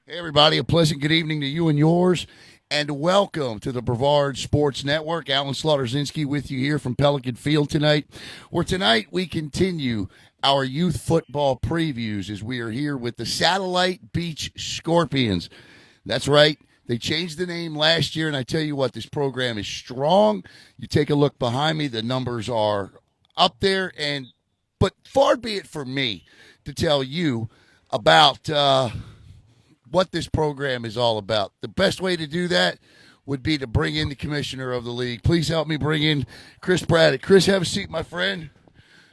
Hey, everybody, a pleasant good evening to you and yours, and welcome to the Brevard Sports Network. Alan Slaughterzinski with you here from Pelican Field tonight, where tonight we continue our youth football previews as we are here with the Satellite Beach Scorpions. That's right. They changed the name last year, and I tell you what, this program is strong. You take a look behind me, the numbers are up there, but far be it for me to tell you about what this program is all about. The best way to do that would be to bring in the commissioner of the league. Please help me bring in Chris Braddock. Chris, have a seat, my friend.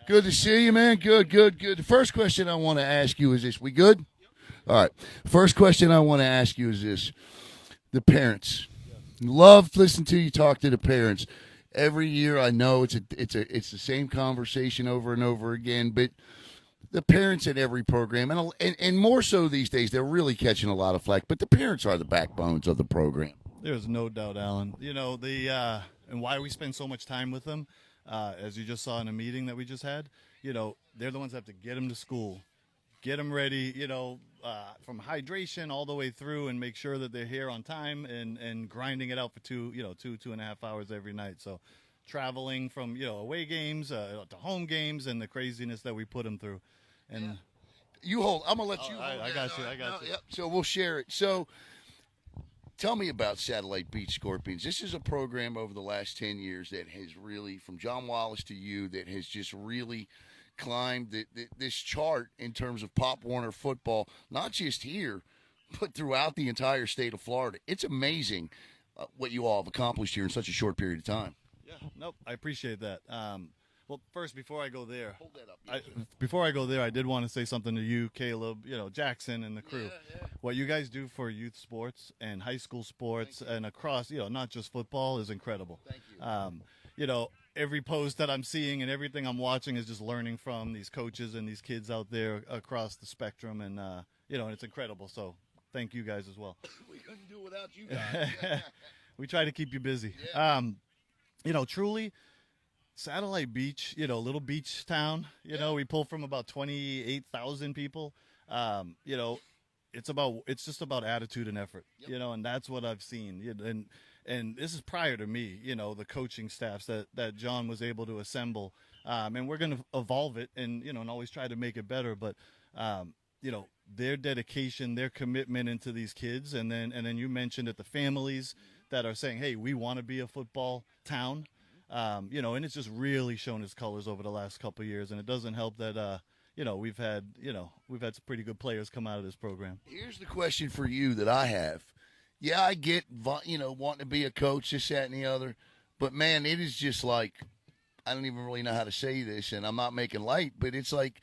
Good to see you, man. Good. The first question I want to ask you is this. We good? All right. First question I want to ask you is this. The parents. Love listening to you talk to the parents. Every year I know it's the same conversation over and over again, but the parents at every program, and more so these days, they're really catching a lot of flack, but the parents are the backbones of the program. There's no doubt, Alan. And why we spend so much time with them, as you just saw in a meeting that we just had, they're the ones that have to get them to school, get them ready, from hydration all the way through and make sure that they're here on time and grinding it out for 2.5 hours every night. So traveling from, away games to home games and the craziness that we put them through. And yeah. You hold. I'm gonna let you. I got you. Yep. So we'll share it. So tell me about Satellite Beach Scorpions. This is a program over the last 10 years that has really, from John Wallace to you, that has just really climbed this chart in terms of Pop Warner football, not just here, but throughout the entire state of Florida. It's amazing what you all have accomplished here in such a short period of time. Yeah. Nope. I appreciate that. Well, first, before I go there, Hold that up. I did want to say something to you, Caleb, Jackson and the crew. Yeah. What you guys do for youth sports and high school sports and across, not just football is incredible. Thank you. Every post that I'm seeing and everything I'm watching is just learning from these coaches and these kids out there across the spectrum. And, and it's incredible. So thank you guys as well. We couldn't do it without you guys. We try to keep you busy. Yeah. Truly, Satellite Beach, little beach town. We pull from about 28,000 people. It's just about attitude and effort. Yep. And that's what I've seen. And this is prior to me. The coaching staffs that John was able to assemble. And we're going to evolve it and and always try to make it better. But their dedication, their commitment into these kids, and then you mentioned it, the families that are saying, hey, we want to be a football town. And it's just really shown its colors over the last couple of years, and it doesn't help that we've had some pretty good players come out of this program. Here's the question for you that I have. Yeah, I get wanting to be a coach, this, that, and the other, but man, it is just like, I don't even really know how to say this, and I'm not making light, but it's like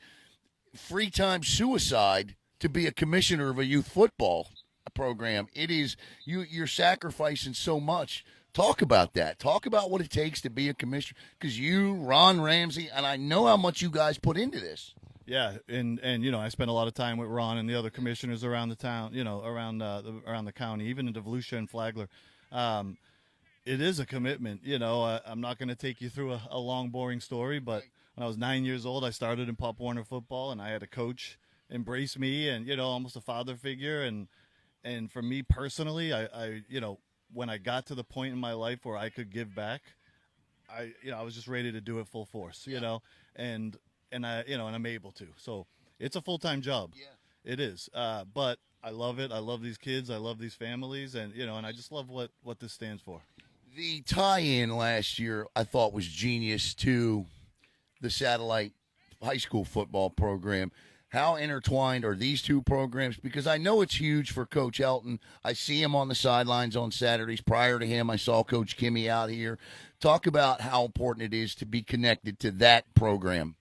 free time suicide to be a commissioner of a youth football program. It is you're sacrificing so much. Talk about that. Talk about what it takes to be a commissioner. Because you, Ron Ramsey, and I know how much you guys put into this. Yeah, and I spent a lot of time with Ron and the other commissioners around the town, around the county, even in Volusia and Flagler. It is a commitment. I'm not going to take you through a long, boring story, but when I was 9 years old, I started in Pop Warner football, and I had a coach embrace me and, almost a father figure. And for me personally, I when I got to the point in my life where I could give back, I was just ready to do it full force, and I'm able to. So it's a full-time job. Yeah. It is. But I love it. I love these kids. I love these families, and I just love what this stands for. The tie-in last year I thought was genius to the Satellite high school football program. How intertwined are these two programs? Because I know it's huge for Coach Elton. I see him on the sidelines on Saturdays. Prior to him, I saw Coach Kimmy out here. Talk about how important it is to be connected to that program.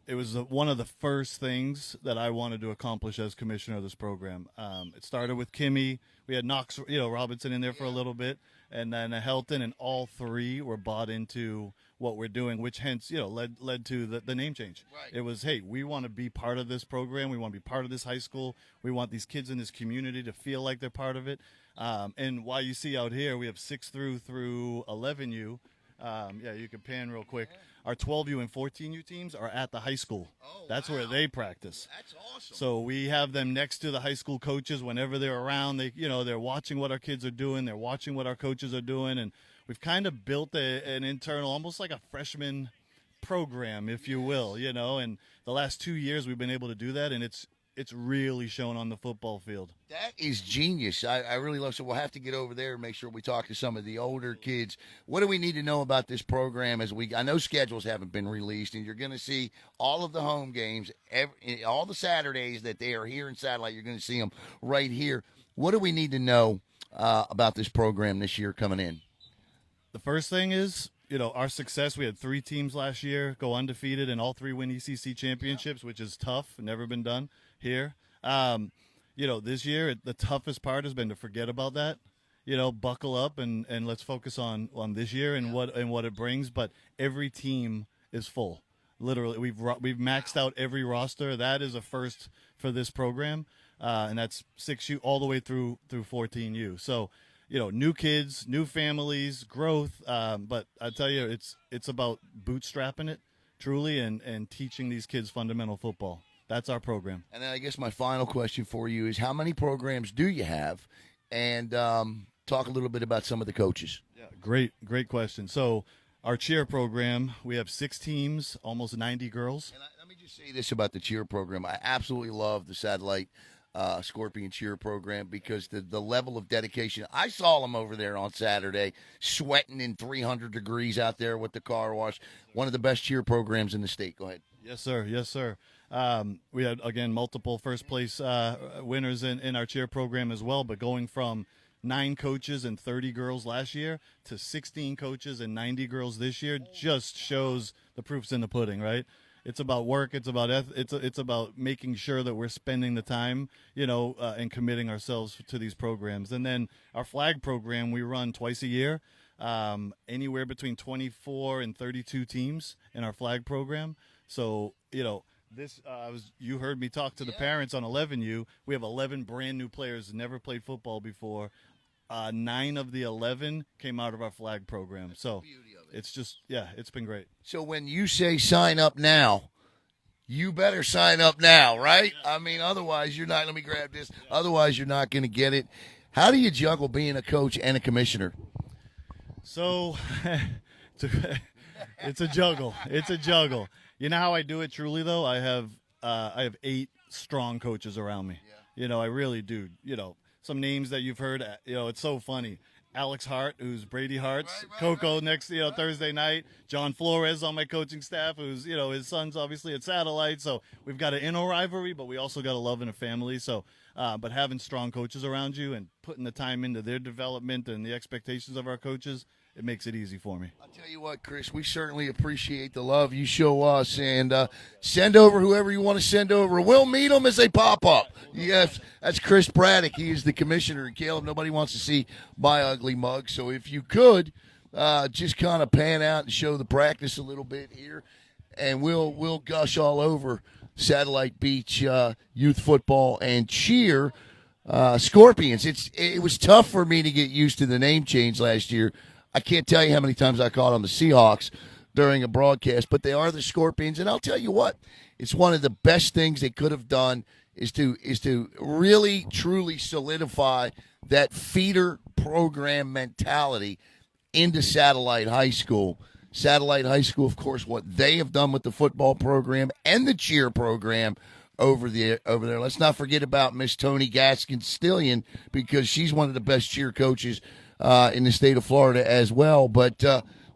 It was one of the first things that I wanted to accomplish as commissioner of this program. It started with Kimmy. We had Knox, Robinson in there for a little bit, and then Helton, and all three were bought into what we're doing, which hence, led to the name change. Right. It was, hey, we want to be part of this program. We want to be part of this high school. We want these kids in this community to feel like they're part of it. And why you see out here, we have 6 through 11U. Yeah, you can pan real quick. Our 12U and 14U teams are at the high school. That's where they practice. That's awesome. So we have them next to the high school coaches whenever they're around. They're watching what our kids are doing. They're watching what our coaches are doing, and we've kind of built an internal, almost like a freshman program, if you will. And the last 2 years we've been able to do that, and it's really shown on the football field. That is genius. I really love. So we'll have to get over there and make sure we talk to some of the older kids. What do we need to know about this program? I know schedules haven't been released, and you're going to see all of the home games, all the Saturdays that they are here in Satellite. You're going to see them right here. What do we need to know about this program this year coming in? The first thing is, our success. We had 3 teams last year go undefeated and all 3 win ECC championships, which is tough, never been done here. This year the toughest part has been to forget about that. Buckle up and let's focus on this year and what it brings. But every team is full. Literally, we've maxed out every roster. That is a first for this program, and that's 6U all the way through 14U. So, new kids, new families, growth. But I tell you, it's about bootstrapping it truly and teaching these kids fundamental football. That's our program. And then I guess my final question for you is, how many programs do you have? And talk a little bit about some of the coaches. Yeah, great question. So our cheer program, we have 6 teams, almost 90 girls. And let me just say this about the cheer program. I absolutely love the Satellite Scorpion cheer program because the level of dedication. I saw them over there on Saturday sweating in 300 degrees out there with the car wash. One of the best cheer programs in the state. Go ahead. Yes, sir. We had, again, multiple first place winners in our cheer program as well, but going from 9 coaches and 30 girls last year to 16 coaches and 90 girls this year just shows the proof's in the pudding, right? It's about work. It's about it's about making sure that we're spending the time, and committing ourselves to these programs. And then our flag program, we run twice a year, anywhere between 24 and 32 teams in our flag program. So, this you heard me talk to the parents on 11U. We have 11 brand new players, never played football before. 9 of the 11 came out of our flag program. So it's just, it's been great. So when you say sign up now, you better sign up now, right? I mean, otherwise you're not. Let me grab this. Otherwise you're not going to get it. How do you juggle being a coach and a commissioner? So it's a juggle. It's a juggle. You know how I do it truly, though? I have 8 strong coaches around me. Yeah. I really do. Some names that you've heard, it's so funny. Alex Hart, who's Brady Hart's Coco next, Thursday night. John Flores on my coaching staff, who's, his son's obviously at Satellite. So we've got an inner rivalry, but we also got a love and a family. So, but having strong coaches around you and putting the time into their development and the expectations of our coaches, it makes it easy for me. I'll tell you what, Chris, we certainly appreciate the love you show us, and send over whoever you want to send over. We'll meet them as they pop up. Yes, that's Chris Braddock. He is the commissioner. And Caleb, nobody wants to see my ugly mug, so if you could just kind of pan out and show the practice a little bit here, and we'll gush all over Satellite Beach youth football and cheer. Scorpions. It was tough for me to get used to the name change last year. I can't tell you how many times I called on the Seahawks during a broadcast, but they are the Scorpions. And I'll tell you what, it's one of the best things they could have done is to really, truly solidify that feeder program mentality into Satellite High School. Satellite High School, of course, what they have done with the football program and the cheer program over there. Let's not forget about Miss Tony Gaskin-Stillion, because she's one of the best cheer coaches in the state of Florida as well. But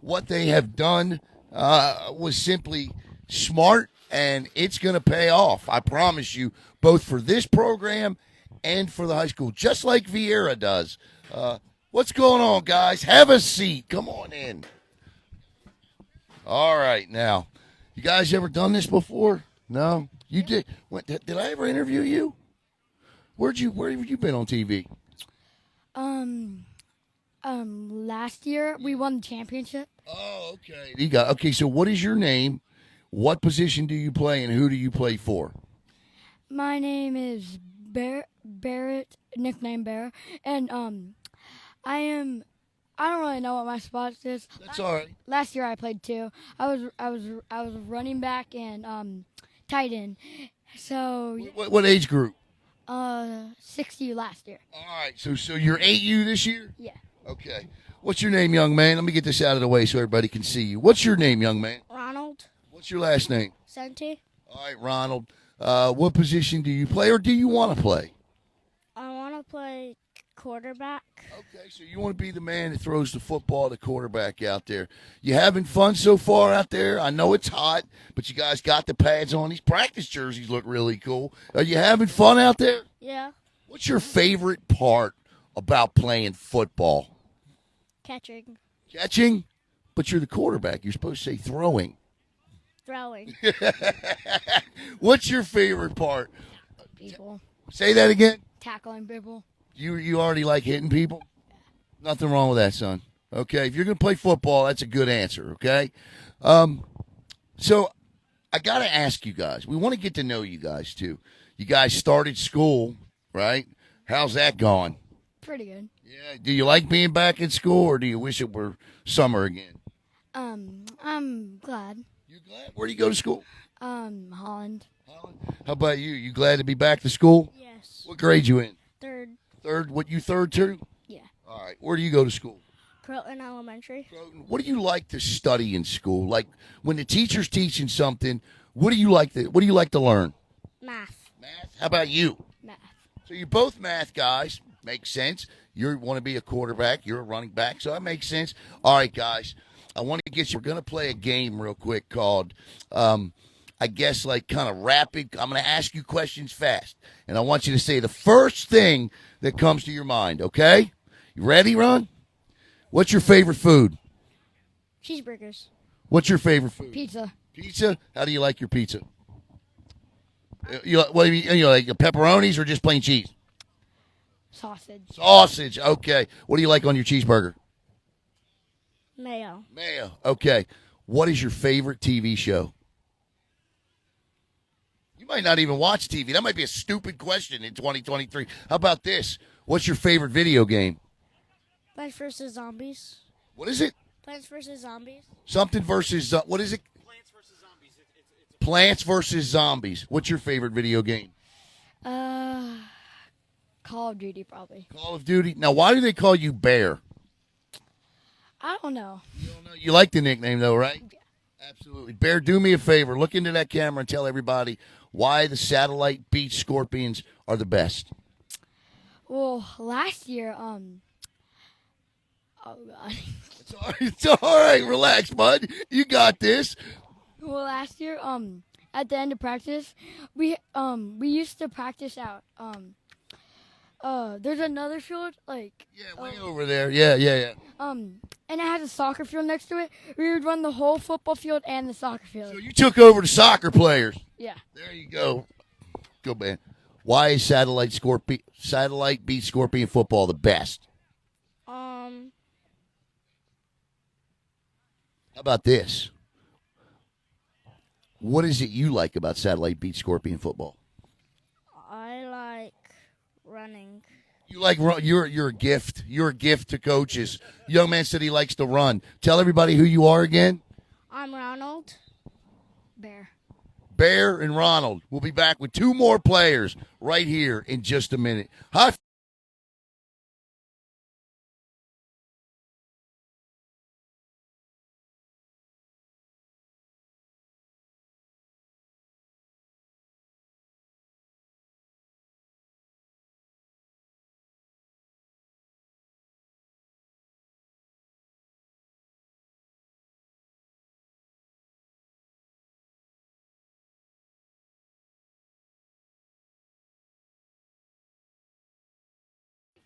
what they have done was simply smart, and it's going to pay off, I promise you, both for this program and for the high school, just like Vieira does. What's going on, guys? Have a seat. Come on in. All right, now, you guys ever done this before? No? You did? Did I ever interview you? Where have you been on TV? Last year we won the championship. Oh, okay. Okay, so what is your name? What position do you play, and who do you play for? My name is Barrett, nickname Bear, and I am I don't really know what my spot is. That's all right. Last year I played two. I was running back and tight end. So What age group? 60 last year. All right. So you're 8U this year? Yeah. Okay. What's your name, young man? Let me get this out of the way so everybody can see you. What's your name, young man? Ronald What's your last name? Senti. All right, Ronald. What position do you play, or do you want to play? I want to play quarterback. Okay, so you want to be the man that throws the football, the quarterback out there. You having fun so far out there? I know it's hot, but you guys got the pads on. These practice jerseys look really cool. Are you having fun out there? Yeah. What's your favorite part about playing football? Catching. Catching? But you're the quarterback. You're supposed to say throwing. Throwing. What's your favorite part? People. Say that again. Tackling people. You already like hitting people? Nothing wrong with that, son. Okay, if you're going to play football, that's a good answer, okay? So I got to ask you guys. We want to get to know you guys, too. You guys started school, right? How's that going? Pretty good. Yeah. Do you like being back in school, or do you wish it were summer again? I'm glad. You glad? Where do you go to school? Holland. How about you? You glad to be back to school? Yes. What grade you in? Third. Third? What, you third too? Yeah. All right. Where do you go to school? Croton Elementary. What do you like to study in school? Like when the teacher's teaching something, what do you like to learn? Math. Math. How about you? Math. So you're both math guys. Makes sense. You want to be a quarterback. You're a running back. So that makes sense. All right, guys. I want to get you. We're going to play a game real quick called, I guess, like kind of rapid. I'm going to ask you questions fast. And I want you to say the first thing that comes to your mind, okay? You ready, Ron? What's your favorite food? Cheeseburgers. What's your favorite food? Pizza. Pizza? How do you like your pizza? You like pepperonis or just plain cheese? Sausage. Sausage. Okay. What do you like on your cheeseburger? Mayo. Mayo. Okay. What is your favorite TV show? You might not even watch TV. That might be a stupid question in 2023. How about this? What's your favorite video game? Plants vs. Zombies. What is it? Plants vs. Zombies. Something versus, what is it? Plants vs. Zombies. Plants versus Zombies. What's your favorite video game? Call of Duty probably. Call of Duty. Now, why do they call you Bear? I don't know. You don't know. You like the nickname, though, right? Yeah. Absolutely. Bear, do me a favor. Look into that camera and tell everybody why the Satellite Beach Scorpions are the best. Well, last year, oh god. It's all right. Relax, bud. You got this. Well, last year, at the end of practice, we used to practice out. There's another field Yeah, way over there. Yeah. and it has a soccer field next to it. We would run the whole football field and the soccer field. So you took over the soccer players. Yeah. There you go. Go, man. Why is Satellite Beach Scorpion football the best? How about this? What is it you like about Satellite Beach Scorpion football? I like running. You like you're a gift. You're a gift to coaches. Young man said he likes to run. Tell everybody who you are again. I'm Ronald. Bear. Bear and Ronald. We'll be back with two more players right here in just a minute. Hi.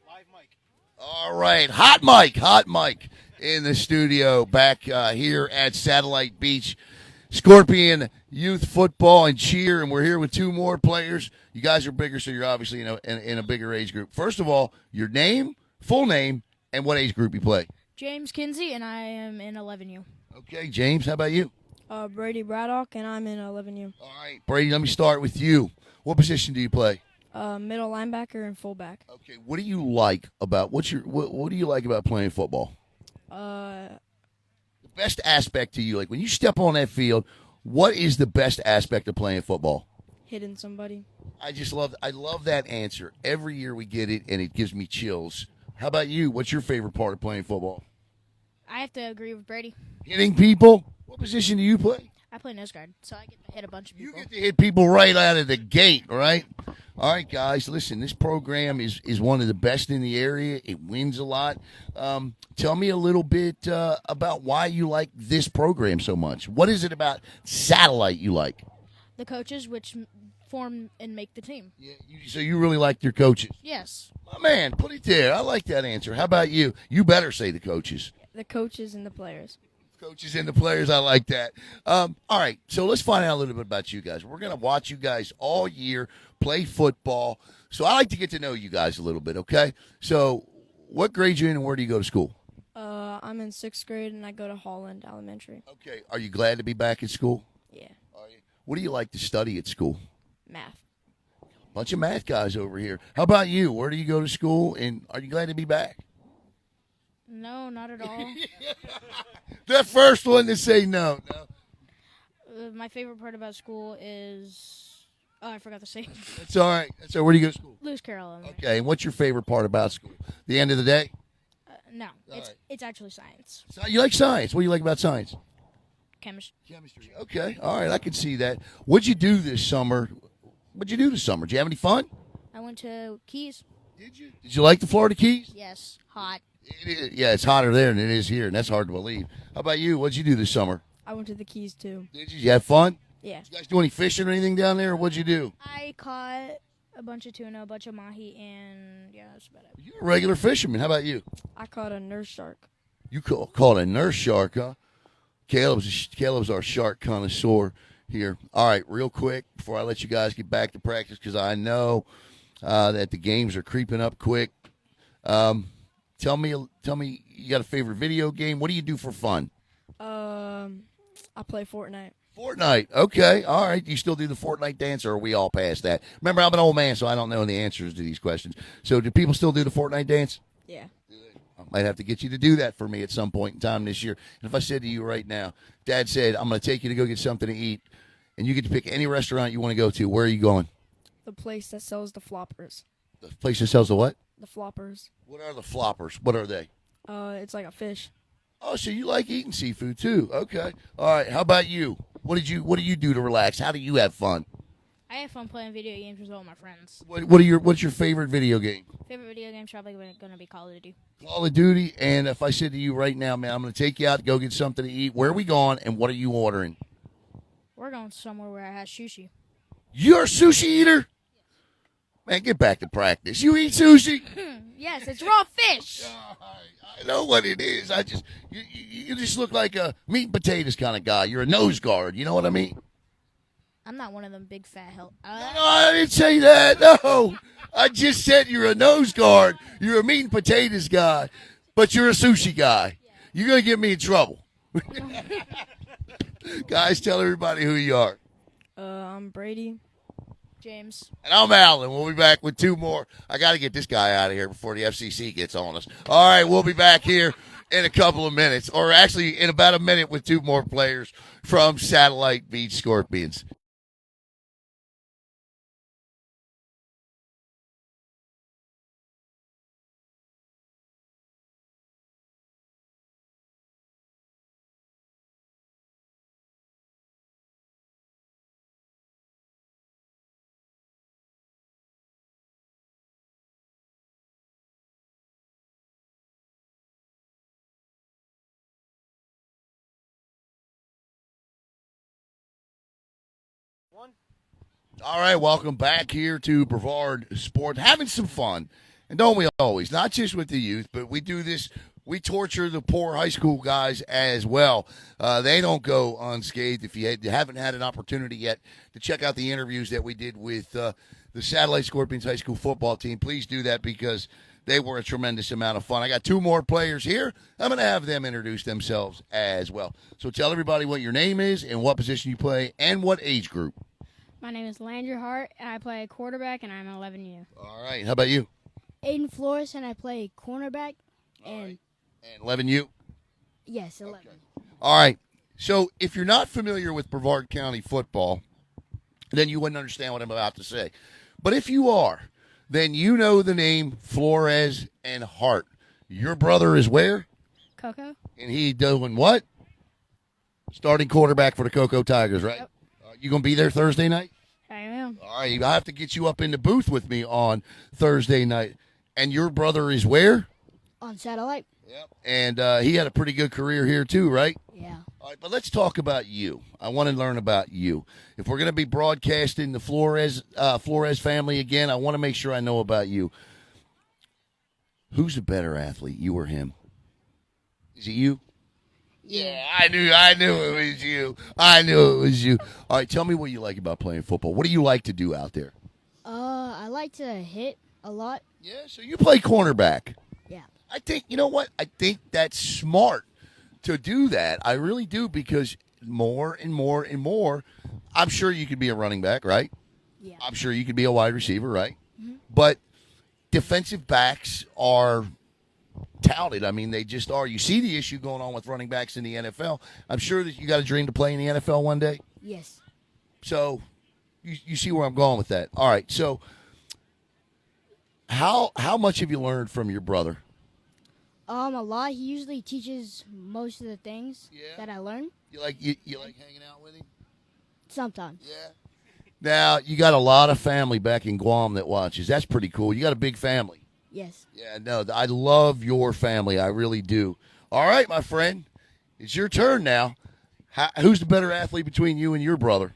Live mic. All right, hot mic in the studio back here at Satellite Beach Scorpion Youth Football and Cheer, and we're here with two more players. You guys are bigger, so you're obviously in a bigger age group. First of all, your name, full name, and what age group you play. James Kinsey, and I am in 11U. Okay, James, how about you? Brady Braddock, and I'm in 11U. All right, Brady, let me start with you. What position do you play? Middle linebacker and fullback. Okay, what do you like about what do you like about playing football? Uh, The best aspect to you, like when you step on that field, what is the best aspect of playing football? hitting somebody. I love that answer. Every year we get it, and it gives me chills. How about you? What's your favorite part of playing football? I have to agree with Brady. Hitting people? What position do you play? I play nose guard, so I get to hit a bunch of You people. get to hit people right out of the gate, right? All right, guys, listen, this program is one of the best in the area. It wins a lot. Tell me a little bit about why you like this program so much. What is it about Satellite you like? The coaches, which form and make the team. Yeah, so you really like your coaches? Yes. My man, put it there. I like that answer. How about you? You better say the coaches. The coaches and the players. Coaches and the players, I like that. All right, so let's find out a little bit about you guys. We're going to watch you guys all year play football. So I like to get to know you guys a little bit, okay? So what grade you in and where do you go to school? I'm in 6th grade and I go to Holland Elementary. Okay, are you glad to be back at school? Yeah. Are you? What do you like to study at school? Math. Bunch of math guys over here. How about you? Where do you go to school and are you glad to be back? No, not at all. The first one to say no. My favorite part about school is... Oh, I forgot to say. That's all right. So where do you go to school? Lewis Carroll Elementary. Okay, and what's your favorite part about school? The end of the day? No, All right. it's actually science. So you like science. What do you like about science? Chemistry. Chemistry. Okay. All right. I can see that. What'd you do this summer? Did you have any fun? I went to Keys. Did you? Did you like the Florida Keys? Yes. Hot. Yeah, it's hotter there than it is here, and that's hard to believe. How about you? What'd you do this summer? I went to the Keys, too. Did you have fun? Yeah. Did you guys do any fishing or anything down there, or what'd you do? I caught a bunch of tuna, a bunch of mahi, and yeah, that's about it. You're a regular fisherman. How about you? I caught a nurse shark. You caught a nurse shark, huh? Caleb's our shark connoisseur here. All right, real quick before I let you guys get back to practice, because I know that the games are creeping up quick. Tell me, you got a favorite video game? What do you do for fun? I play Fortnite. Fortnite. Okay, all right. Do you still do the Fortnite dance, or are we all past that? Remember, I'm an old man, so I don't know the answers to these questions. So do people still do the Fortnite dance? Yeah. I might have to get you to do that for me at some point in time this year. And if I said to you right now, Dad said, I'm going to take you to go get something to eat, and you get to pick any restaurant you want to go to, where are you going? The place that sells the floppers. The place that sells the what? The floppers. What are the floppers? What are they? It's like a fish. Oh, so you like eating seafood too? Okay. All right. How about you? What do you do to relax? How do you have fun? I have fun playing video games with all my friends. What's your favorite video game? Favorite video game's probably going to be Call of Duty. Call of Duty. And if I said to you right now, man, I'm going to take you out to go get something to eat. Where are we going, and what are you ordering? We're going somewhere where I have sushi. You're a sushi eater? Man, get back to practice. You eat sushi? Yes, it's raw fish. I know what it is. You just look like a meat and potatoes kind of guy. You're a nose guard. You know what I mean? I'm not one of them big fat hell. No, I didn't say that. No. I just said you're a nose guard. You're a meat and potatoes guy, but you're a sushi guy. You're going to get me in trouble. Guys, tell everybody who you are. I'm Brady. James. And I'm Alan. We'll be back with two more. I got to get this guy out of here before the FCC gets on us. All right, we'll be back here in a couple of minutes, or actually in about a minute with two more players from Satellite Beach Scorpions. All right, welcome back here to Brevard Sport. Having some fun. And don't we always? Not just with the youth, but we do this. We torture the poor high school guys as well. They don't go unscathed. If you haven't had an opportunity yet to check out the interviews that we did with the Satellite Scorpions high school football team, please do that because they were a tremendous amount of fun. I got two more players here. I'm going to have them introduce themselves as well. So tell everybody what your name is and what position you play and what age group. My name is Landry Hart, and I play quarterback, and I'm 11U. All right. How about you? Aiden Flores, and I play cornerback. And 11U? Yes, 11. All right. So if you're not familiar with Brevard County football, then you wouldn't understand what I'm about to say. But if you are, then you know the name Flores and Hart. Your brother is where? Coco. And he doing what? Starting quarterback for the Cocoa Tigers, right? Yep. You going to be there Thursday night? I am. All right. I have to get you up in the booth with me on Thursday night. And your brother is where? On satellite? Yep. And he had a pretty good career here too, right? Yeah. All right, but let's talk about you. I want to learn about you. If we're going to be broadcasting the Flores family again, I want to make sure I know about you. Who's the better athlete, you or him? Is it you? Yeah, I knew it was you. I knew it was you. All right, tell me what you like about playing football. What do you like to do out there? I like to hit a lot. Yeah, so you play cornerback. Yeah. I think, you know what? I think that's smart to do that. I really do, because more and more and more, I'm sure you could be a running back, right? Yeah. I'm sure you could be a wide receiver, right? Mm-hmm. But defensive backs are touted. I mean, they just are. You see the issue going on with running backs in the NFL. I'm sure that you got a dream to play in the NFL one day. Yes. So you see where I'm going with that. All right. So how much have you learned from your brother? A lot. He usually teaches most of the things that I learn. You like hanging out with him? Sometimes. Yeah. Now, you got a lot of family back in Guam that watches. That's pretty cool. You got a big family. Yes. Yeah, no, I love your family. I really do. All right, my friend. It's your turn now. Who's the better athlete between you and your brother?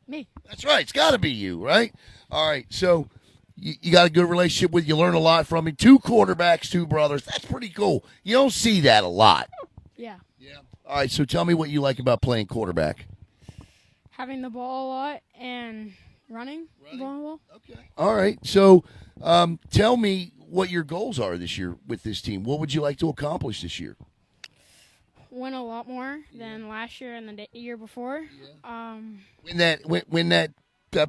Me. That's right. It's got to be you, right? All right. So you got a good relationship with. You learn a lot from him. 2 quarterbacks, 2 brothers. That's pretty cool. You don't see that a lot. Yeah. Yeah. All right. So tell me what you like about playing quarterback. Having the ball a lot and running. The ball a lot. Okay. All right. So tell me what your goals are this year with this team. What would you like to accomplish this year? Win a lot more than last year and the year before. Yeah. Win that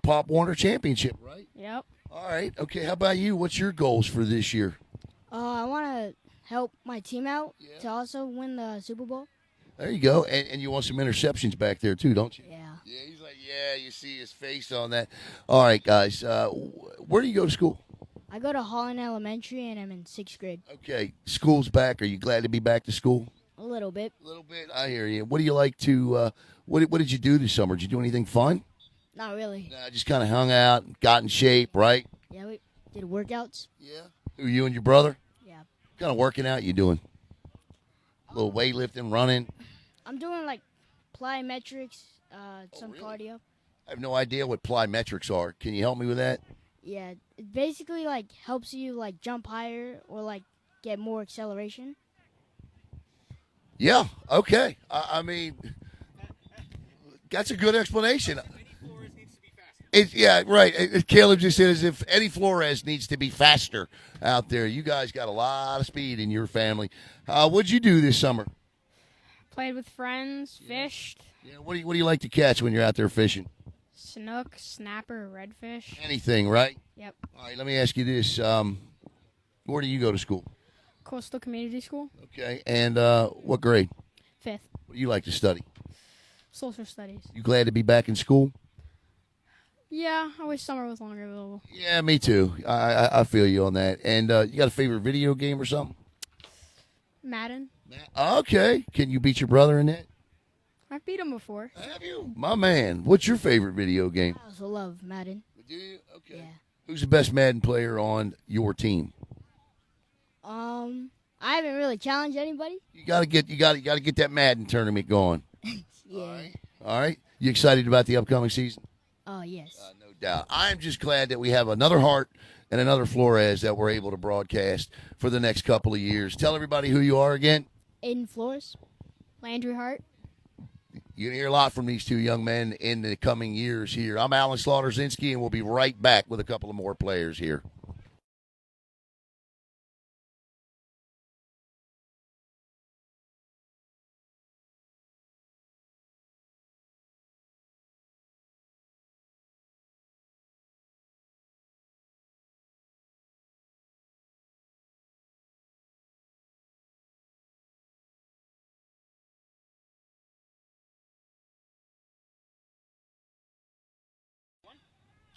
Pop Warner championship, right? Yep. All right. Okay. How about you? What's your goals for this year? I want to help my team out to also win the Super Bowl. There you go. And you want some interceptions back there too, don't you? Yeah. Yeah. He's like, yeah. You see his face on that. All right, guys. Where do you go to school? I go to Holland Elementary, and I'm in 6th grade. Okay. School's back. Are you glad to be back to school? A little bit. A little bit. I hear you. What do you like to? What did you do this summer? Did you do anything fun? Not really. Nah, just kind of hung out, got in shape, right? Yeah, we did workouts. Yeah. Who, you and your brother? Yeah. What kind of working out you doing? A little weightlifting, running? I'm doing like plyometrics, some really? cardio. I have no idea what plyometrics are. Can you help me with that? Yeah, it basically like helps you like jump higher or like get more acceleration. Yeah. Okay. I mean, that's a good explanation. Yeah, right. Caleb just said as if Eddie Flores needs to be faster out there. You guys got a lot of speed in your family. What'd you do this summer? Played with friends, fished, Yeah, what do you like to catch when you're out there fishing? snook, snapper, redfish. Anything, right? Yep. All right, let me ask you this. Where do you go to school? Coastal Community School, Okay, and what grade? 5th. What do you like to study? Social studies. You glad to be back in school? Yeah, I wish summer was longer available. Yeah, me too. I feel you on that. And you got a favorite video game or something? Madden. Okay. Can you beat your brother in that? I've beat him before. Have you? My man. What's your favorite video game? I also love Madden. Do you? Okay. Yeah. Who's the best Madden player on your team? I haven't really challenged anybody. You gotta get that Madden tournament going. Yeah. All right. You excited about the upcoming season? Oh, yes. No doubt. I'm just glad that we have another Hart and another Flores that we're able to broadcast for the next couple of years. Tell everybody who you are again. Aiden Flores. Landry Hart. You're going to hear a lot from these 2 young men in the coming years here. I'm Alan Slaughter-Zinski, and we'll be right back with a couple of more players here.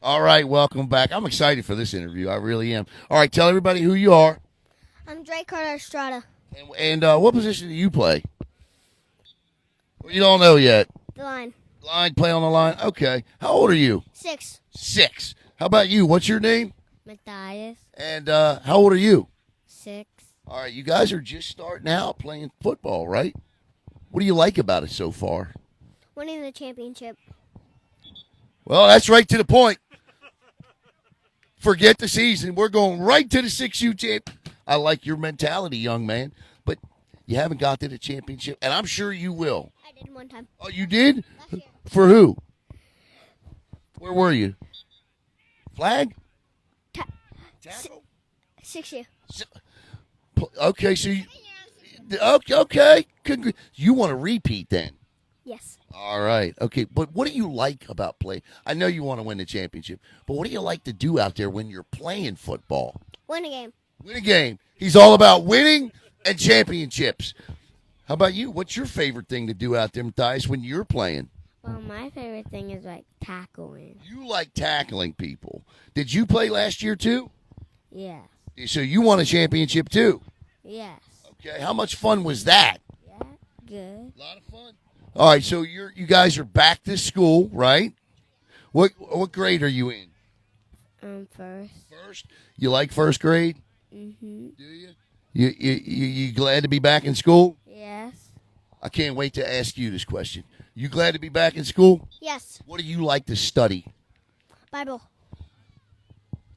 All right, welcome back. I'm excited for this interview. I really am. All right, tell everybody who you are I'm Drake Carter Estrada. and what position do you play? Well, you don't know yet. The line. Line, play on the line. Okay. How old are you? 6. 6. How about you? What's your name? Matthias. And how old are you? 6. All right, you guys are just starting out playing football, right? What do you like about it so far? Winning the championship. Well, that's right to the point. Forget the season. We're going right to the 6U champ. I like your mentality, young man. But you haven't got to the championship, and I'm sure you will. I did one time. Oh, you did? Last year. For who? Where were you? Flag? Tackle? 6U. Okay, so you, okay. You want to repeat then? Yes. All right. Okay, but what do you like about play? I know you want to win the championship, but what do you like to do out there when you're playing football? Win a game. Win a game. He's all about winning and championships. How about you? What's your favorite thing to do out there, Matthias, when you're playing? Well, my favorite thing is like tackling. You like tackling people. Did you play last year too? Yeah. So you won a championship too? Yes. Okay. How much fun was that? Yeah. Good. A lot of fun. All right, so you guys are back to school, right? What grade are you in? First. First. You like first grade? Mhm. Do you? You glad to be back in school? Yes. I can't wait to ask you this question. You glad to be back in school? Yes. What do you like to study? Bible.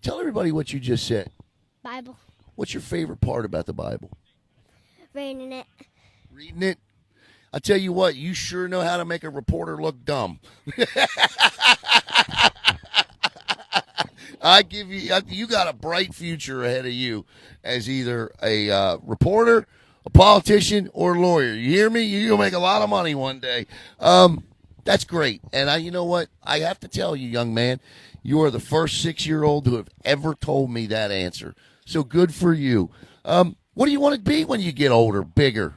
Tell everybody what you just said. Bible. What's your favorite part about the Bible? Reading it. Reading it? I tell you what, you sure know how to make a reporter look dumb. I give you, you got a bright future ahead of you as either a reporter, a politician, or a lawyer. You hear me? You're gonna make a lot of money one day. That's great. And you know what? I have to tell you, young man, you are the first 6-year-old who have ever told me that answer. So good for you. What do you want to be when you get older, bigger?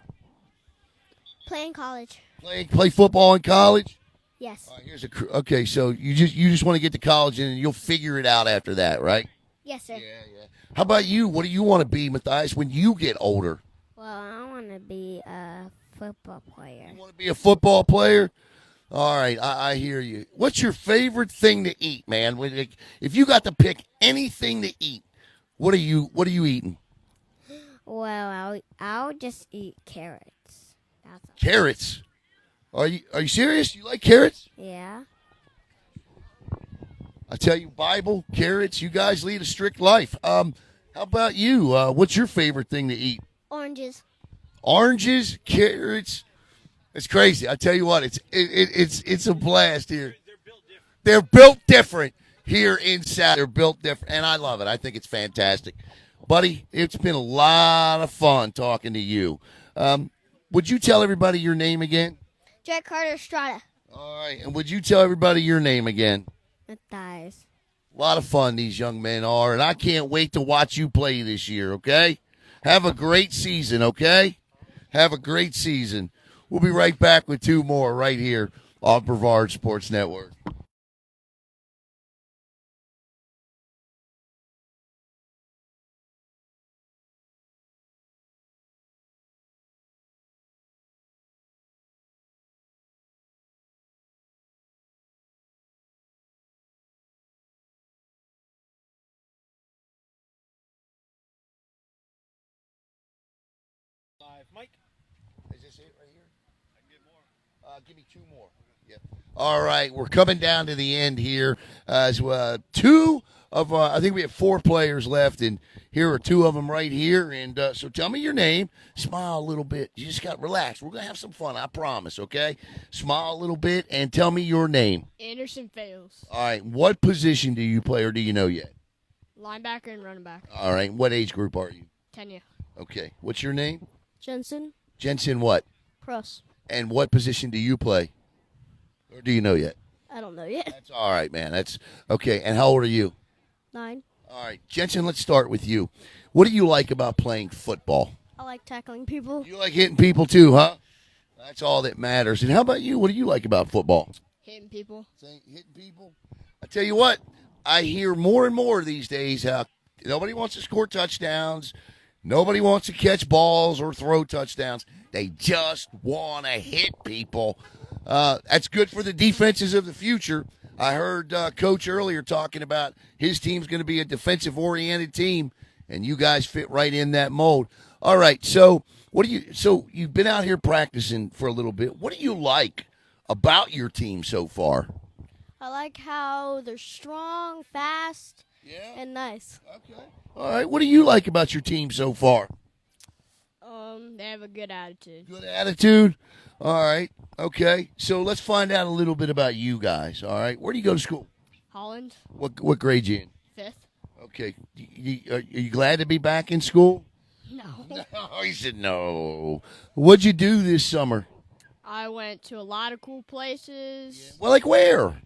Play in college. Play football in college? Yes. All right, okay, so you just want to get to college and you'll figure it out after that, right? Yes, sir. Yeah. How about you? What do you want to be, Matthias, when you get older? Well, I want to be a football player. You want to be a football player? All right, I hear you. What's your favorite thing to eat, man? If you got to pick anything to eat, what are you eating? Well, I'll just eat carrots. That's all. Carrots. Are you serious? You like carrots? Yeah. I tell you, Bible, carrots, you guys lead a strict life. How about you? What's your favorite thing to eat? Oranges. Oranges, carrots. It's crazy. I tell you what, it's a blast here. They're built different here in South. They're built different, and I love it. I think it's fantastic. Buddy, it's been a lot of fun talking to you. Would you tell everybody your name again? Drake Carter Estrada. All right, and would you tell everybody your name again? Matthias. A lot of fun these young men are, and I can't wait to watch you play this year, okay? Have a great season, okay? Have a great season. We'll be right back with 2 more right here on Brevard Sports Network. Live, Mike. Is this it right here? I can get more. Give me 2 more. Yep. All right, we're coming down to the end here. As 2 of, I think we have 4 players left, and here are 2 of them right here. And so tell me your name. Smile a little bit. You just got relax. We're gonna have some fun. I promise. Okay. Smile a little bit and tell me your name. Anderson Fails. All right. What position do you play, or do you know yet? Linebacker and running back. All right. What age group are you? Tenya. Okay. What's your name? Jensen. Jensen. What? Pros. And what position do you play? Or do you know yet? I don't know yet. That's all right, man. That's okay. And how old are you? 9. All right, Jensen, let's start with you. What do you like about playing football? I like tackling people. You like hitting people too, huh? That's all that matters. And how about you? What do you like about football? Hitting people. Hitting people? I tell you what, I hear more and more these days how nobody wants to score touchdowns. Nobody wants to catch balls or throw touchdowns. They just want to hit people. That's good for the defenses of the future. I heard Coach earlier talking about his team's going to be a defensive-oriented team, and you guys fit right in that mold. All right, so so you've been out here practicing for a little bit. What do you like about your team so far? I like how they're strong, fast, and nice. Okay. All right. What do you like about your team so far? They have a good attitude. Good attitude. All right. Okay. So let's find out a little bit about you guys. All right. Where do you go to school? Holland, What grade you in? 5th. Okay. Are you glad to be back in school? No. No. He said no. What'd you do this summer? I went to a lot of cool places. Well, like where?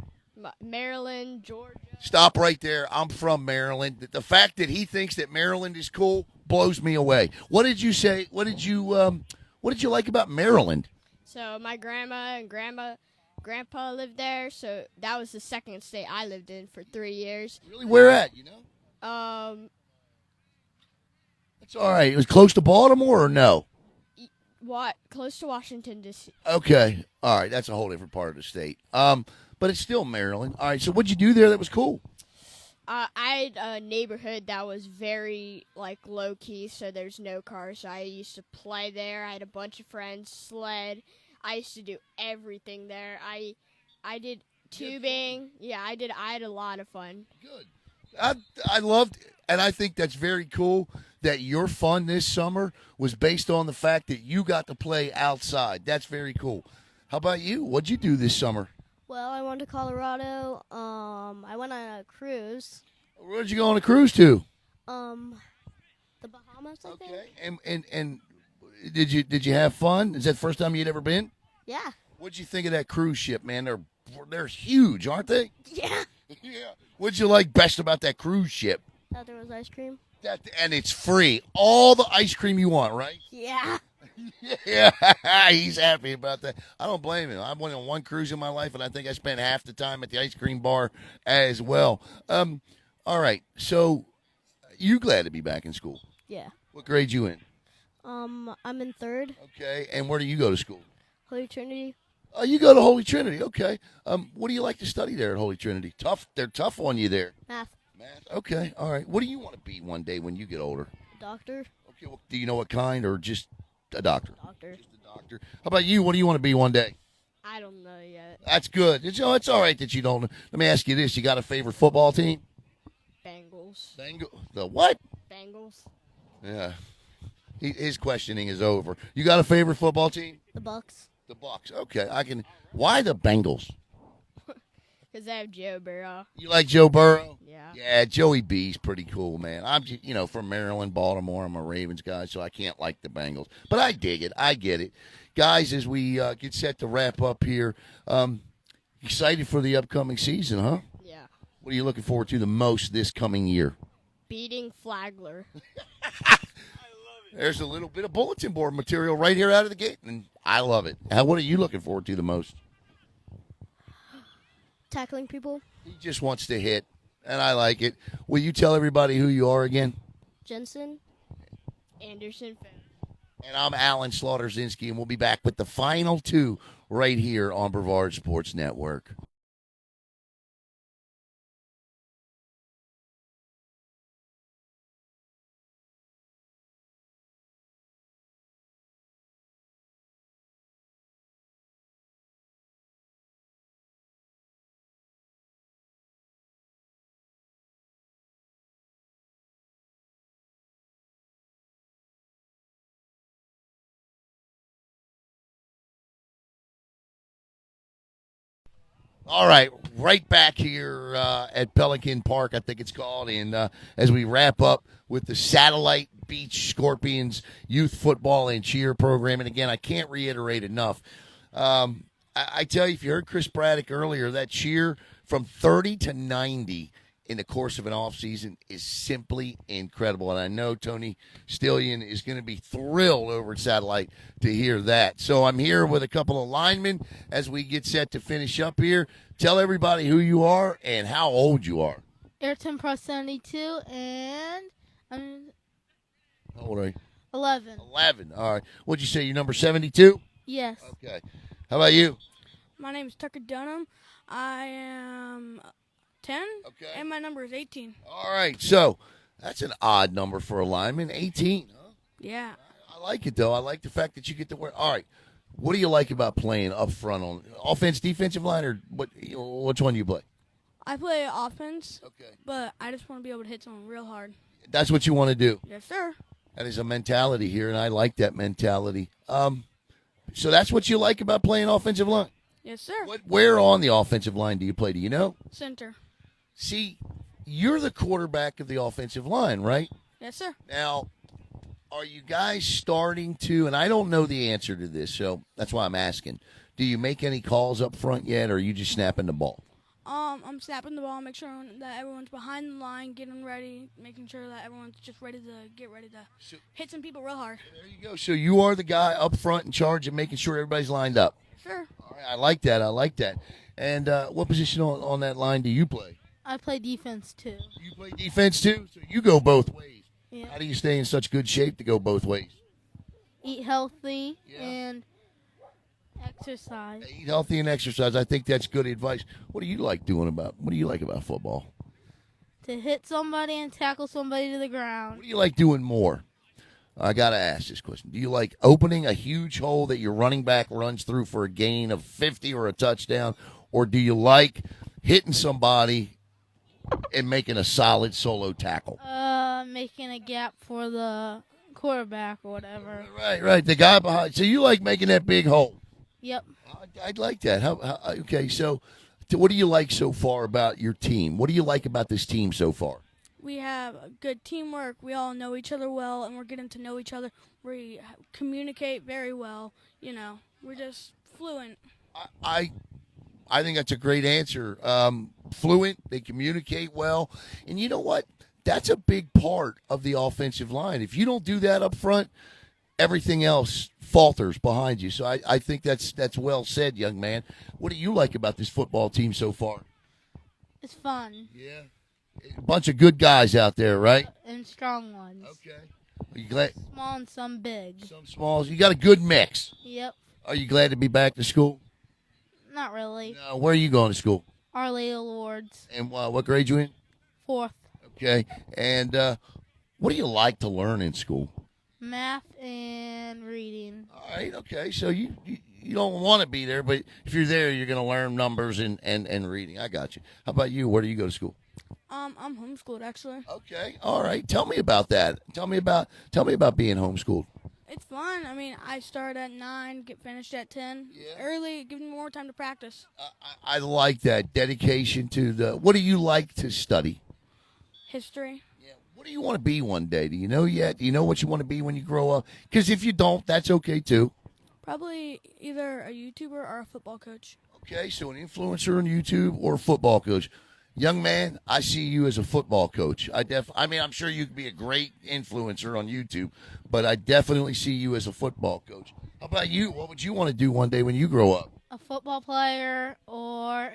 Maryland, Georgia. Stop right there. I'm from Maryland. The fact that he thinks that Maryland is cool blows me away. What did you say? What did you like about Maryland? So my grandma and grandpa lived there, so that was the second state I lived in for 3 years. Really, where at? You know? It's all right. It was close to Baltimore or no? What? Close to Washington, D.C. Okay. All right. That's a whole different part of the state. But it's still Maryland. All right. So what'd you do there that was cool? I had a neighborhood that was very, low key, so there's no cars. I used to play there. I had a bunch of friends, sled. I used to do everything there. I did tubing. Yeah, I had a lot of fun. Good. I loved, and I think that's very cool that your fun this summer was based on the fact that you got to play outside. That's very cool. How about you? What'd you do this summer? Well, I went to Colorado. I went on a cruise. Where'd you go on a cruise to? The Bahamas, I think. Okay. And did you have fun? Is that the first time you'd ever been? Yeah. What'd you think of that cruise ship, man? They're huge, aren't they? Yeah. Yeah. What'd you like best about that cruise ship? Thought there was ice cream. And it's free. All the ice cream you want, right? Yeah. Yeah, he's happy about that. I don't blame him. I went on one cruise in my life, and I think I spent half the time at the ice cream bar as well. All right, so you glad to be back in school? Yeah. What grade you in? I'm in 3rd. Okay, and where do you go to school? Holy Trinity. Oh, you go to Holy Trinity. Okay. What do you like to study there at Holy Trinity? Tough. They're tough on you there. Math. Math. Okay. All right. What do you want to be one day when you get older? Doctor. Okay. Well, do you know what kind, or just a doctor? Doctor. Just a doctor. How about you? What do you want to be one day? I don't know yet. That's good. It's all right that you don't. Let me ask you this: you got a favorite football team? Bengals. The what? Bengals. Yeah. His questioning is over. You got a favorite football team? The Bucks. The Bucks. Okay, I can. Why the Bengals? Because I have Joe Burrow. You like Joe Burrow? Yeah. Yeah, Joey B's pretty cool, man. I'm just, from Maryland, Baltimore. I'm a Ravens guy, so I can't like the Bengals. But I dig it. I get it. Guys, as we get set to wrap up here, excited for the upcoming season, huh? Yeah. What are you looking forward to the most this coming year? Beating Flagler. There's a little bit of bulletin board material right here out of the gate, and I love it. What are you looking forward to the most? Tackling people. He just wants to hit, and I like it. Will you tell everybody who you are again? Jensen. Anderson. And I'm Alan Slaughter-Zinski, and we'll be back with the final two right here on Brevard Sports Network. All right back here at Pelican Park, I think it's called, and as we wrap up with the Satellite Beach Scorpions youth football and cheer program. And again, I can't reiterate enough. I tell you, if you heard Chris Braddock earlier, that cheer from 30 to 90 in the course of an offseason is simply incredible. And I know Tony Stillion is going to be thrilled over at Satellite to hear that. So I'm here with a couple of linemen as we get set to finish up here. Tell everybody who you are and how old you are. Ayrton Pro 72, and I'm How old are you? 11. 11. All right. What'd you say? You're number 72? Yes. Okay. How about you? My name is Tucker Dunham. I am 10, Okay. and my number is 18. All right. So that's an odd number for a lineman. 18, huh? Yeah. I like it, though. I like the fact that you get to wear. All right. What do you like about playing up front on offense, defensive line, or which one do you play? I play offense, Okay. but I just want to be able to hit someone real hard. That's what you want to do. Yes, sir. That is a mentality here, and I like that mentality. So that's what you like about playing offensive line? Yes, sir. Where on the offensive line do you play? Do you know? Center. See, you're the quarterback of the offensive line, right? Yes, sir. Now, are you guys starting to, and I don't know the answer to this, so that's why I'm asking, do you make any calls up front yet, or are you just snapping the ball? I'm snapping the ball, make sure that everyone's behind the line, getting ready, making sure that everyone's just ready to hit some people real hard. There you go. So you are the guy up front in charge of making sure everybody's lined up. Sure. All right, I like that. And what position on that line do you play? I play defense, too. You play defense, too? So you go both ways. Yeah. How do you stay in such good shape to go both ways? Eat healthy Yeah. and exercise. Eat healthy and exercise. I think that's good advice. What do you like about football? To hit somebody and tackle somebody to the ground. What do you like doing more? I got to ask this question. Do you like opening a huge hole that your running back runs through for a gain of 50 or a touchdown? Or do you like hitting somebody and making a solid solo tackle? Making a gap for the quarterback or whatever. Right. The guy behind. So you like making that big hole? Yep. I'd like that. Okay, so what do you like so far about your team? What do you like about this team so far? We have good teamwork. We all know each other well, and we're getting to know each other. We communicate very well. You know, we're just fluent. I think that's a great answer. Fluent, they communicate well. And you know what? That's a big part of the offensive line. If you don't do that up front, everything else falters behind you. So I think that's well said, young man. What do you like about this football team so far? It's fun. Yeah. A bunch of good guys out there, right? And strong ones. Okay. Are you glad? Small and some big. Some smalls. You got a good mix. Yep. Are you glad to be back to school? Not really. No. Where are you going to school? Our Lady of Lourdes. And what grade you in? 4th. Okay. And what do you like to learn in school? Math and reading. All right. Okay. So you don't want to be there, but if you're there, you're going to learn numbers and reading. I got you. How about you? Where do you go to school? I'm homeschooled actually. Okay. All right. Tell me about that. Tell me about being homeschooled. It's fun. I mean, I start at 9, get finished at 10. Yeah. Early, give me more time to practice. I like that dedication to the. What do you like to study? History. Yeah. What do you want to be one day? Do you know yet? Do you know what you want to be when you grow up? Because if you don't, that's okay too. Probably either a YouTuber or a football coach. Okay, so an influencer on YouTube or a football coach. Young man, I see you as a football coach. I mean, I'm sure you could be a great influencer on YouTube, but I definitely see you as a football coach. How about you? What would you want to do one day when you grow up? A football player or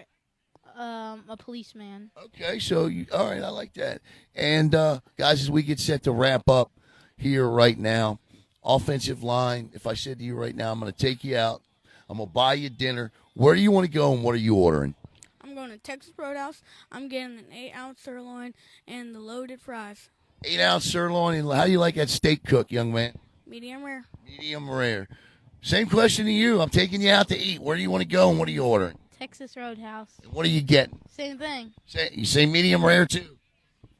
a policeman. Okay, so all right, I like that. And guys, as we get set to wrap up here right now, offensive line. If I said to you right now, I'm going to take you out. I'm going to buy you dinner. Where do you want to go, and what are you ordering? I'm going to Texas Roadhouse. I'm getting an 8-ounce sirloin and the loaded fries. 8-ounce sirloin. And how do you like that steak cook, young man? Medium rare. Medium rare. Same question to you. I'm taking you out to eat. Where do you want to go, and what are you ordering? Texas Roadhouse. And what are you getting? Same thing. You say medium rare too?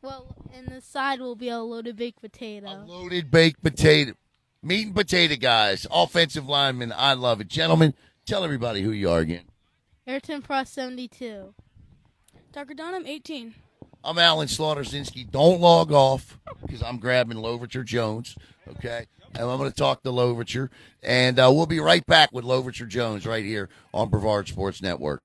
Well, and the side will be a loaded baked potato. A loaded baked potato. Meat and potato, guys. Offensive linemen. I love it. Gentlemen, tell everybody who you are again. Ayrton Pro 72. Tucker Dunham, 18. I'm Alan Slaughter-Zinski. Don't log off because I'm grabbing Louverture Jones, okay? And I'm going to talk to Louverture. And we'll be right back with Louverture Jones right here on Brevard Sports Network.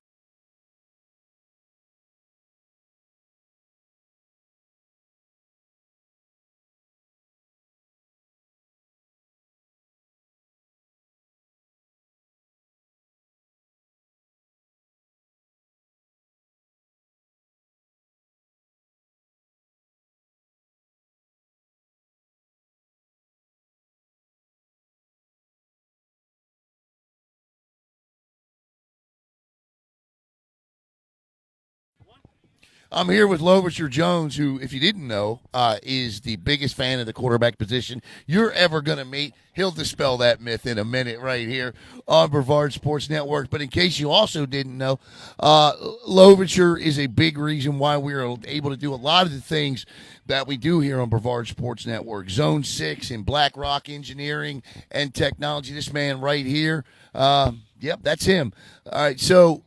I'm here with Lovicher Jones, who, if you didn't know, is the biggest fan of the quarterback position you're ever going to meet. He'll dispel that myth in a minute right here on Brevard Sports Network. But in case you also didn't know, Lovicher is a big reason why we are able to do a lot of the things that we do here on Brevard Sports Network. Zone 6 in Black Rock Engineering and Technology. This man right here, yep, that's him. All right, so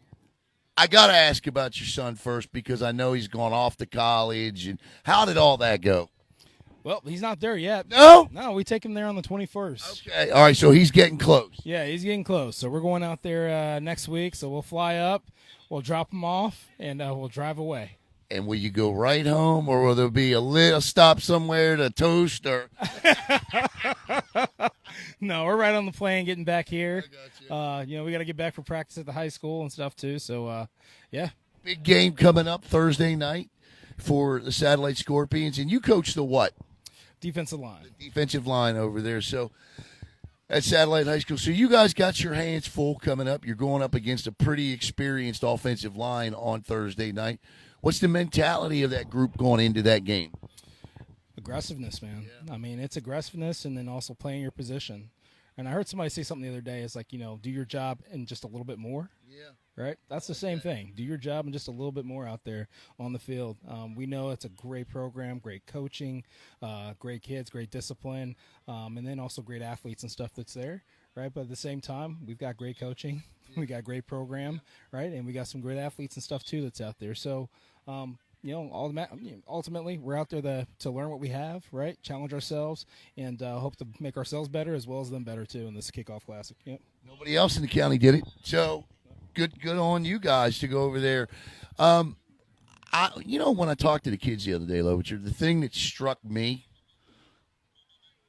I got to ask about your son first because I know he's gone off to college. And how did all that go? Well, he's not there yet. No? No, we take him there on the 21st. Okay, all right, so he's getting close. Yeah, he's getting close. So we're going out there next week. So we'll fly up, we'll drop him off, and we'll drive away. And will you go right home, or will there be a little stop somewhere to toast? Or No, we're right on the plane getting back here. We got to get back for practice at the high school and stuff too. So, yeah. Big game coming up Thursday night for the Satellite Scorpions. And you coach the what? Defensive line. The defensive line over there. So at Satellite High School. So you guys got your hands full coming up. You're going up against a pretty experienced offensive line on Thursday night. What's the mentality of that group going into that game? Aggressiveness, man. Yeah. I mean, it's aggressiveness and then also playing your position. And I heard somebody say something the other day. It's like, do your job and just a little bit more. Yeah. Right? That's the same thing. Do your job and just a little bit more out there on the field. We know it's a great program, great coaching, great kids, great discipline, and then also great athletes and stuff that's there. Right? But at the same time, we've got great coaching. We got great program, right? And we got some great athletes and stuff, too, that's out there. So, ultimately, we're out there to learn what we have, right? Challenge ourselves, and hope to make ourselves better as well as them better, too, in this kickoff classic. Yep. Nobody else in the county did it. So good on you guys to go over there. When I talked to the kids the other day, Lovicher, the thing that struck me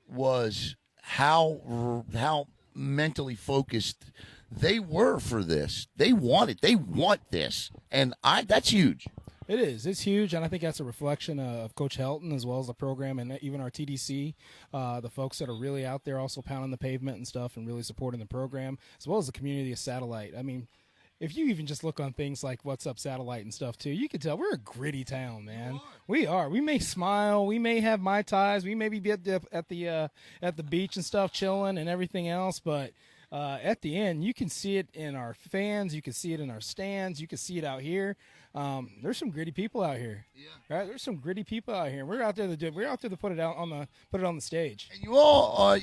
was how mentally focused they were for this. They want this. And that's huge. It is. It's huge, and I think that's a reflection of Coach Helton as well as the program and even our TDC, the folks that are really out there also pounding the pavement and stuff and really supporting the program, as well as the community of Satellite. I mean, if you even just look on things like What's Up Satellite and stuff, too, you can tell we're a gritty town, man. We are. We may smile. We may have Mai Tais. We may be at the beach and stuff chilling and everything else, but at the end, you can see it in our fans. You can see it in our stands. You can see it out here. There's some gritty people out here. Yeah. Right? There's some gritty people out here. We're out there to put it out on the stage. And you all,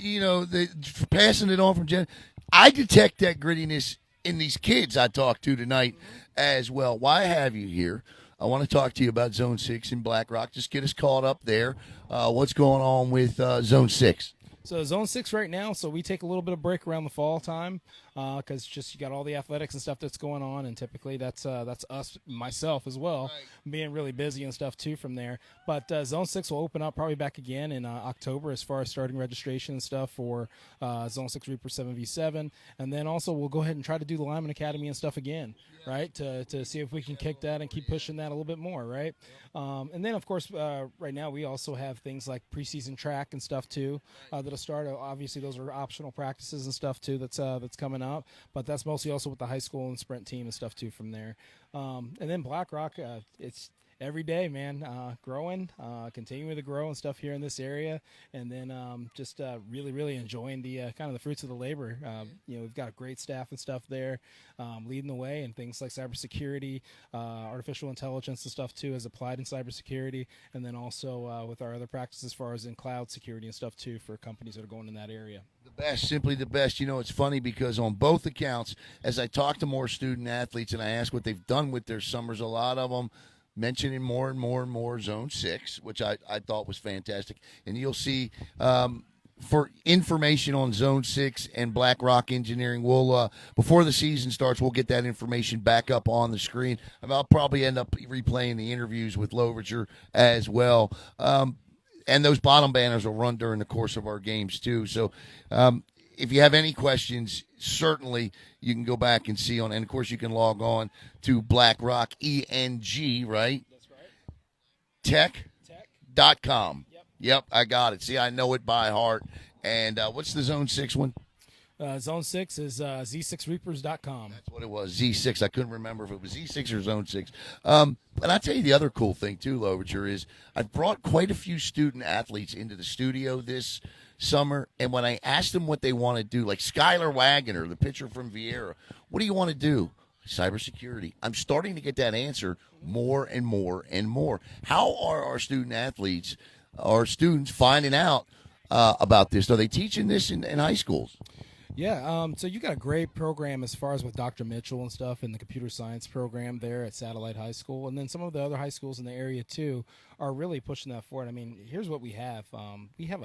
passing it on from Jen. I detect that grittiness in these kids I talked to tonight as well. Why have you here? I want to talk to you about Zone 6 in Black Rock. Just get us caught up there. What's going on with Zone 6? So Zone 6 right now, so we take a little bit of break around the fall time because just you got all the athletics and stuff that's going on, and typically that's us, myself as well, being really busy and stuff too from there. But Zone 6 will open up probably back again in October as far as starting registration and stuff for Zone 6 Reaper 7v7, and then also we'll go ahead and try to do the Lyman Academy and stuff again, right, to see if we can kick that and keep pushing that a little bit more, right? And then, of course, right now we also have things like preseason track and stuff too that'll start. Obviously, those are optional practices and stuff too that's coming up, but that's mostly also with the high school and sprint team and stuff too from there. And then Black Rock, it's every day, man, growing, continuing to grow and stuff here in this area, and then just really, really enjoying the kind of the fruits of the labor. We've got a great staff and stuff there, leading the way in things like cybersecurity, artificial intelligence and stuff too, as applied in cybersecurity, and then also with our other practices as far as in cloud security and stuff too for companies that are going in that area. The best, simply the best. It's funny because on both accounts, as I talk to more student athletes and I ask what they've done with their summers, a lot of them mentioning more and more Zone 6, which I thought was fantastic. And you'll see for information on Zone 6 and Black Rock Engineering, we'll before the season starts, we'll get that information back up on the screen. I'll probably end up replaying the interviews with Lovicher as well. And those bottom banners will run during the course of our games, too. So if you have any questions, certainly you can go back and see on. And, of course, you can log on to Black Rock ENG, right? That's right. Tech.com. Yep, I got it. See, I know it by heart. And what's the Zone 6 one? Zone 6 is z6reapers.com. That's what it was, Z6. I couldn't remember if it was Z6 or Zone 6. And I'll tell you the other cool thing, too, Lovicher, is I've brought quite a few student athletes into the studio this summer, and when I asked them what they want to do, like Skylar Wagoner, the pitcher from Vieira, what do you want to do? Cybersecurity. I'm starting to get that answer more and more and more. How are our student athletes, our students, finding out about this? Are they teaching this in high schools? Yeah, so you got a great program as far as with Dr. Mitchell and stuff in the computer science program there at Satellite High School. And then some of the other high schools in the area, too, are really pushing that forward. I mean, here's what we have. We have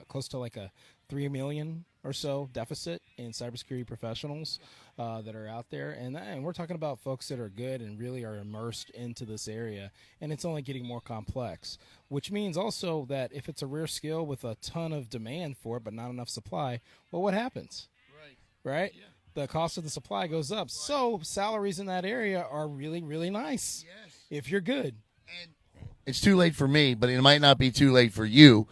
close to like a 3 million or so deficit in cybersecurity professionals that are out there. And we're talking about folks that are good and really are immersed into this area. And it's only getting more complex, which means also that if it's a rare skill with a ton of demand for it but not enough supply, well, what happens? Right? Yeah. The cost of the supply goes up. Right. So salaries in that area are really, really nice if you're good. And it's too late for me, but it might not be too late for you.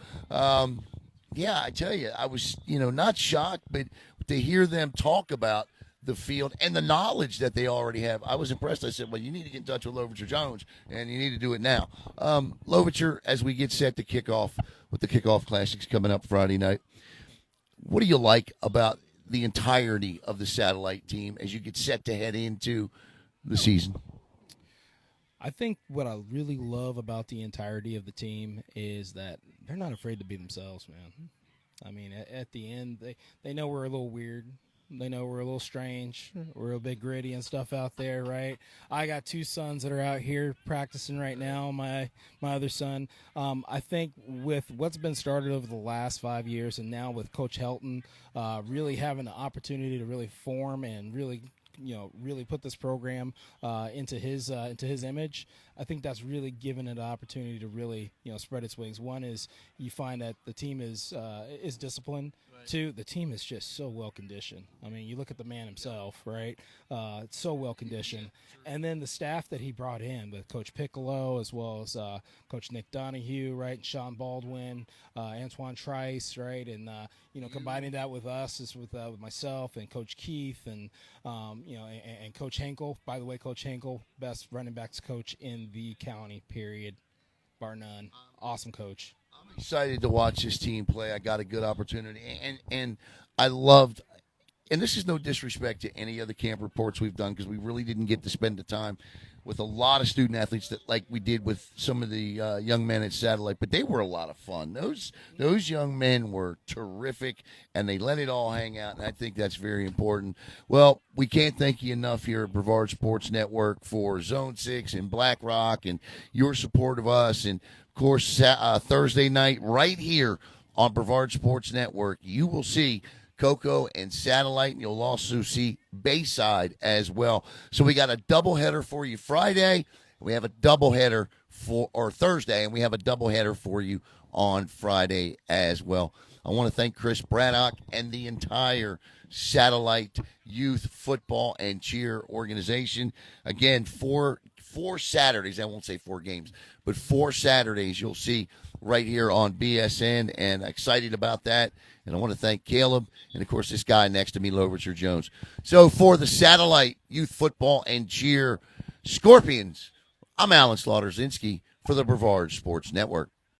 Yeah, I tell you, I was, not shocked, but to hear them talk about the field and the knowledge that they already have, I was impressed. I said, well, you need to get in touch with Lovicher Jones, and you need to do it now. Lovicher, as we get set to kick off with the Kickoff Classics coming up Friday night, what do you like about the entirety of the Satellite team as you get set to head into the season? I think what I really love about the entirety of the team is that they're not afraid to be themselves, man. I mean, at the end, they know we're a little weird. They know we're a little strange. We're a bit gritty and stuff out there, right? I got 2 sons that are out here practicing right now, my other son. I think with what's been started over the last 5 years and now with Coach Helton really having the opportunity to really form and really put this program into his image, I think that's really given it an opportunity to really, spread its wings. One is you find that the team is disciplined. Right. 2, the team is just so well conditioned. I mean, you look at the man himself, right? It's so well conditioned. And then the staff that he brought in with Coach Piccolo as well as Coach Nick Donahue, right? And Sean Baldwin, Antoine Trice, right? And combining that with us is with myself and Coach Keith and and Coach Henkel. By the way, Coach Henkel, best running backs coach in the county, period, bar none. Awesome coach. I'm excited to watch this team play. I got a good opportunity, and I loved. And this is no disrespect to any other camp reports we've done because we really didn't get to spend the time with a lot of student athletes that like we did with some of the young men at Satellite, but they were a lot of fun. Those young men were terrific, and they let it all hang out, and I think that's very important. Well, we can't thank you enough here at Brevard Sports Network for Zone 6 and Black Rock and your support of us. And, of course, Thursday night right here on Brevard Sports Network, you will see Cocoa and Satellite, and you'll also see Bayside as well. So we got a doubleheader for you Friday. We have a doubleheader for Thursday, and we have a doubleheader for you on Friday as well. I want to thank Chris Braddock and the entire Satellite Youth Football and Cheer organization. Again, four Saturdays. I won't say 4 games, but 4 Saturdays you'll see right here on BSN, and excited about that. And I want to thank Caleb and, of course, this guy next to me, Lovicher Jones. So for the Satellite Youth Football and Cheer Scorpions, I'm Alan Slaughter-Zinski for the Brevard Sports Network.